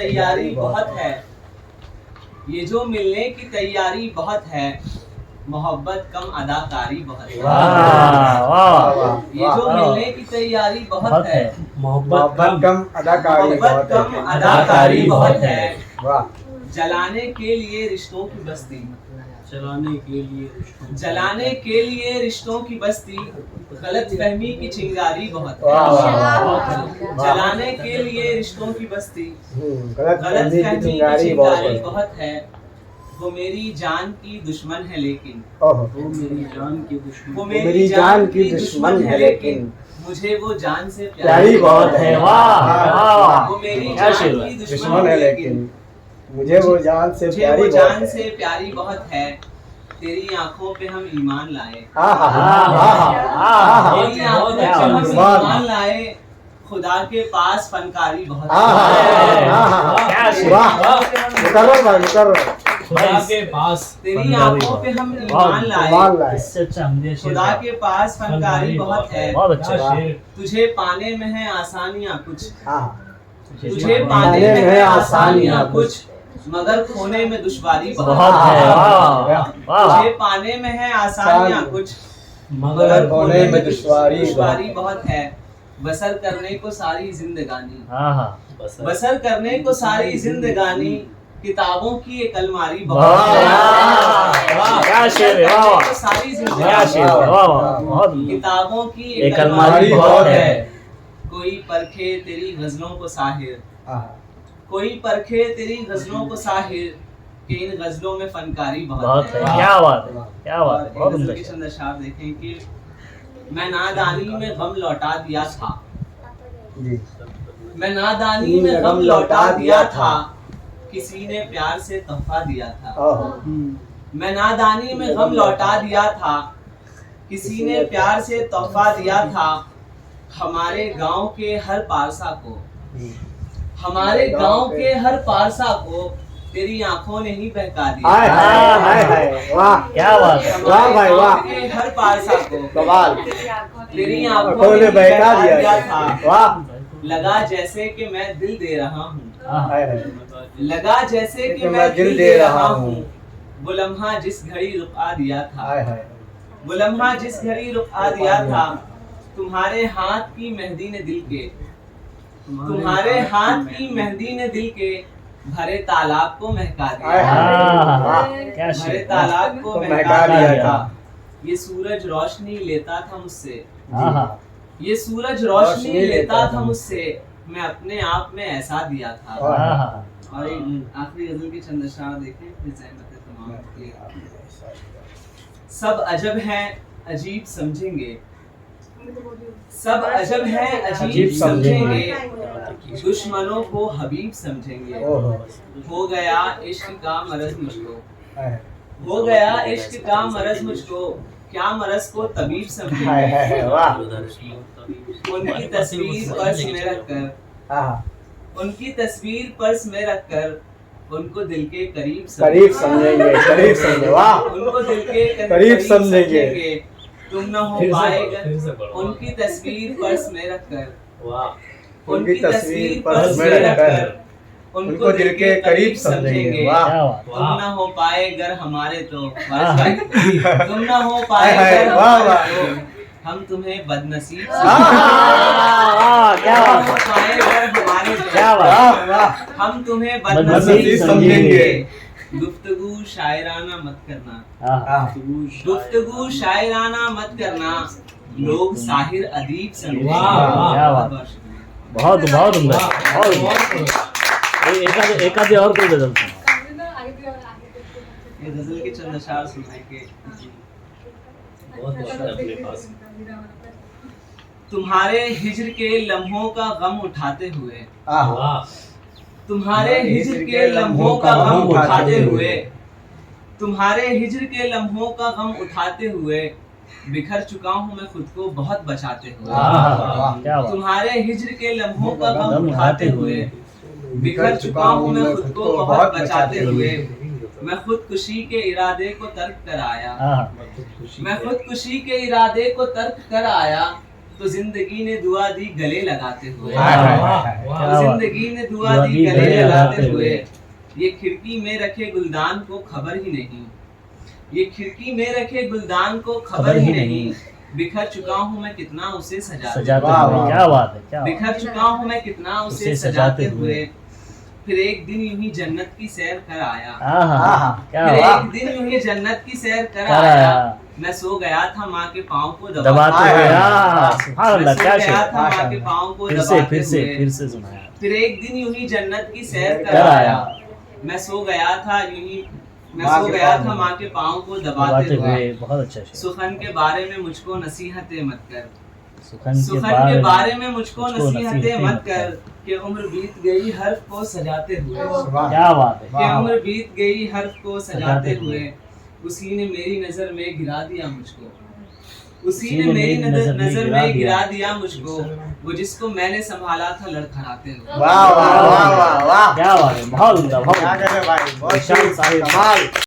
तैयारी बहुत है, ये जो मिलने की तैयारी बहुत है, मोहब्बत कम अदाकारी बहुत है। वाह वाह ये जो मिलने की तैयारी बहुत है, मोहब्बत कम अदाकारी मोहब्बत बहुत कम है। अदाकारी बहुत है। वाह। जलाने के लिए रिश्तों की बस्ती, चलाने के लिए जलाने के लिए रिश्तों की बस्ती, गलत फहमी की चिंगारी बहुत वाह, है। वाह, वाह। जलाने के लिए रिश्तों की बस्ती, गलत गलत फहमी की फहमी की चिंगारी चिंगारी बहुत बहुत है। वो मेरी जान की दुश्मन है लेकिन, ओहो। वो मेरी जान की दुश्मन, वो मेरी जान की दुश्मन है लेकिन मुझे वो जान से प्यारी बहुत है। वाह वाह। वो मेरी क्या जान शेर की दुश्मन है लेकिन मुझे वो जान से मुझे प्यारी वो बहुत जान है। से प्यारी बहुत है। तेरी आंखों पे हम ईमान लाए, आहा, आहा, तेरी आंखों पे हम वाह। ईमान लाए, खुदा के पास फनकारी बहुत आहा, है। आहा, क्या शेर। वाह। मुकर्रर भाई, मुकर्रर। खुदा के पास तेरी आंखों पे हम ईमान लाए, ईमान लाए। इससे अच्छा हमने शेर खुदा के पास फनकारी बहुत है। बहुत अच्छा वाह। शेर। तुझे पाने में है आसानियां कुछ, आहा, तुझे पाने में है आसानियां कुछ, मगर खोने में दुश्वारी बहुत बहुत है। है। वाह वाह। तुझे पाने में है आसानियां कुछ, मगर खोने में दुश्वारी बहुत है। बसर करने को सारी जिंदगानी, हाँ हाँ बसर करने को सारी जिंदगानी, किताबों की एक अलमारी बहुत वाह है। वाह, क्या शेर है। वाह वाह, सारी क्या जिंदगानी, शेर है। वाह वाह, बहुत किताबों की एक अलमारी बहुत है। कोई परखे तेरी गजलों को साहिर, आहा, कोई परखे तेरी गजलों को साहिर, कि इन गजलों में फनकारी बहुत बहुत है। है। क्या बात है, क्या और बात है, एक बहुत गजल उम्दा के शेर। चंद अशआर देखें कि मैं नादानी में गम लौटा दिया था, जी। मैं नादानी में गम लौटा दिया था, किसी ने प्यार से तोहफा दिया था। ओहो। मैं नादानी में गम लौटा दिया था, किसी ने प्यार से तोहफा दिया था। हमारे गांव के हर पारसा को, हमारे गांव के हर पारसा को, तेरी आंखों ने ही बहका दिया। हाय हाय हाय हाय, वाह क्या बात है। हमारे वाह भाई, गांव वाह। के हर पारसा को कमाल। तेरी आंखों आंखों ने ने बहका बहका दिया था। वाह। लगा जैसे कि मैं दिल दे रहा हूँ, हाय हाय। लगा जैसे कि मैं दिल दे रहा हूँ। वो लम्हा जिस घड़ी रुका दिया था, हाय हाय। वो लम्हा जिस घड़ी रुका दिया था, तुम्हारे हाथ की मेहंदी ने दिल के, तुम्हारे हाथ की मेहंदी ने दिल के भरे तालाब को महका दिया। हाँ, क्या भरे शेर। तालाब को तो महका महका दिया दिया था। ये सूरज रोशनी लेता था मुझसे, हाँ हाँ, ये सूरज रोशनी लेता था मुझसे, मैं अपने आप में ऐसा दिया था। हाँ हाँ, और एक आखिरी गजल की चंद अशआर देखें, फिर ज़हमत तमाम की। सब अजब है अजीब समझेंगे, सब अजब है अजीब समझेंगे, दुश्मनों को हबीब समझेंगे। ओहो। हो गया इश्क का मरज मुझको, हाय हो गया इश्क का मरज मुझको, क्या मरज को तबीब हाय समझेंगे। हाय, वाह। उनकी तस्वीर पर्स में रखकर, आहा, उनकी तस्वीर पर्स में रखकर, उनको दिल के करीब करीब समझेंगे, करीब समझे। वाह। उनको दिल के करीब समझेंगे। तुम न हो पाएगा। उनकी तस्वीर पर्स में रखकर, उनकी तस्वीर पर्स में रखकर, उनको दिल के करीब समझेंगे। वाह। क्या बात। तुम न हो पाए गर हमारे तो, हाँ। तुम न हो पाए हाय हाय, गर वाह, हमारे वाह। तो, हम तुम्हें बदनसीब वाह, क्या तुम न बात हो है। पाए गर हमारे तो, क्या बात। वाह वाह। हम तुम्हें बदनसीब बदनसीब समझेंगे। गुफ्तगू शायराना मत करना, हाँ, आहा, गुफ्तगू शायराना मत करना, लोग साहिर अदीब समझेंगे। वाह, क्या बात। बहुत शुक्रिया। बहुत बहुत उम्दा, बहुत उम्दा। एक आधी और कोई गजल सुनाओ। ये गजल के चंद अशआर सुनने के। तुम्हारे हिज्र के लम्हों का गम उठाते हुए, आहा, तुम्हारे हिज्र के लम्हों का गम उठाते हुए, तुम्हारे हिज्र के लम्हों का गम उठाते हुए, बिखर चुका हूँ मैं खुद को बहुत बचाते हुए। वाह, क्या बात। तुम्हारे हिज्र के लम्हों का गम उठाते हुए, बिखर चुका हूँ मैं खुद को बहुत बचाते हुए, मैं खुदकुशी के इरादे को तर्क कर आया, हाँ, मैं खुदकुशी के इरादे को तर्क कर आया, तो जिंदगी ने दुआ दी गले लगाते हुए। क्या तो जिंदगी ने दुआ दी गले लगाते हुए। ये खिड़की में रखे गुलदान को खबर ही नहीं, ये खिड़की में रखे गुलदान को खबर ही नहीं। बिखर चुका हूँ मैं कितना उसे सजाते हुए। क्या बात है, क्या बिखर चुका हूँ मैं कितना उसे सजाते हुए। फिर एक दिन यूं ही जन्नत की सैर कर आया। फिर एक दिन यूं ही जन्नत की सैर कर आया। मैं सो गया था माँ के पाँव को दबाते हुए। मैं सो गया था माँ के पाँव को दबाते हुए। फिर से सुनाया। फिर एक दिन यूं ही जन्नत की सैर कर आया। मैं सो गया था यूं ही, मैं सो गया था माँ के पाँव को दबाते हुए। बहुत अच्छा। सुखन के बारे में मुझको नसीहतें मत कर, सुखन के बारे में मुझको नसीहतें मत कर। कि उम्र बीत गई हर्फ को सजाते हुए। क्या बात है, कि उम्र बीत गई हर्फ को सजाते हुए। उसी ने मेरी नजर में गिरा दिया मुझको, उसी ने मेरी नजर में गिरा दिया मुझको। वो जिसको मैंने संभाला था लड़खड़ाते हुए। वाह वाह वाह वाह वाह, क्या बात है, बहुत उम्दा, बहुत क्या कर रहे भाई, बहुत निशान साहिब। कमाल।